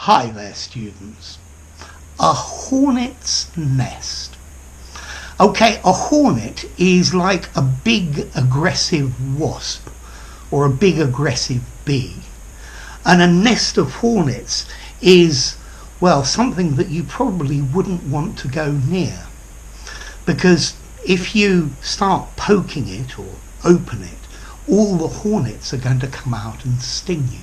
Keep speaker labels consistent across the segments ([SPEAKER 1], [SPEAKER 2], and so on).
[SPEAKER 1] Hi there, students. A hornet's nest. Okay, a hornet is like a big aggressive wasp or a big aggressive bee. And a nest of hornets is, well, something that you probably wouldn't want to go near. Because if you start poking it or open it, all the hornets are going to come out and sting you.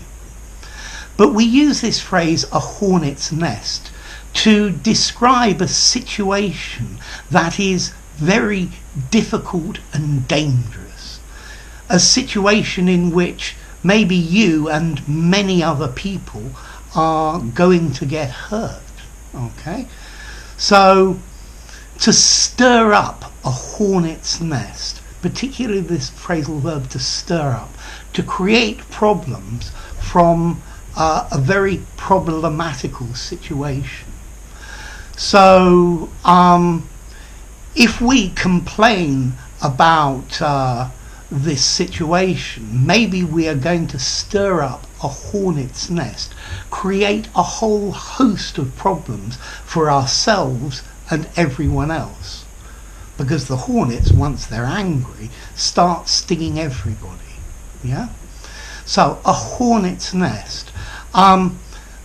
[SPEAKER 1] But we use this phrase, a hornet's nest, to describe a situation that is very difficult and dangerous. A situation in which maybe you and many other people are going to get hurt. Okay? So, to stir up a hornet's nest, particularly this phrasal verb to stir up, to create problems from a very problematical situation. So if we complain about this situation, maybe we are going to stir up a hornet's nest, create a whole host of problems for ourselves and everyone else. Because the hornets, once they're angry, start stinging everybody. Yeah? So a hornet's nest.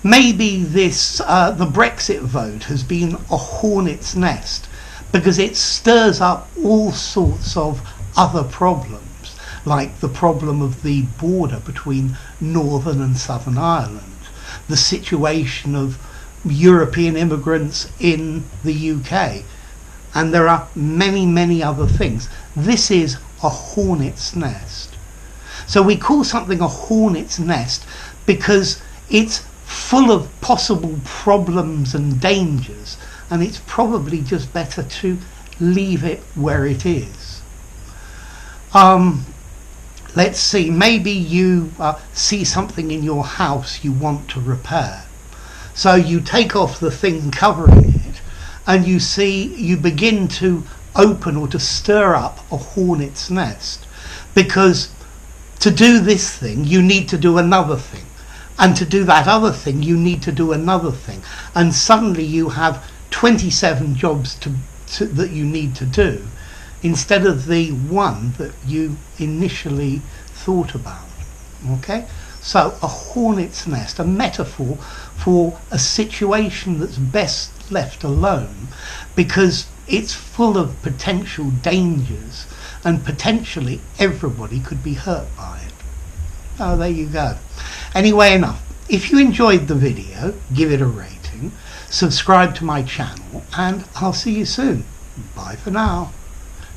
[SPEAKER 1] Maybe this the Brexit vote has been a hornet's nest because it stirs up all sorts of other problems, like the problem of the border between Northern and Southern Ireland, the situation of European immigrants in the UK, and there are many, many other things. This is a hornet's nest. So we call something a hornet's nest because it's full of possible problems and dangers, and it's probably just better to leave it where it is. Let's see, maybe you see something in your house you want to repair. So you take off the thing covering it, and you begin to open or to stir up a hornet's nest, because to do this thing you need to do another thing, and to do that other thing you need to do another thing, and suddenly you have 27 jobs that you need to do instead of the one that you initially thought about. Okay, so a hornet's nest, a metaphor for a situation that's best left alone because it's full of potential dangers and potentially everybody could be hurt by it. Oh, there you go. Anyway, enough. If you enjoyed the video, give it a rating, subscribe to my channel, and I'll see you soon. Bye for now.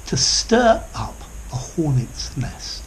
[SPEAKER 1] To stir up a hornet's nest.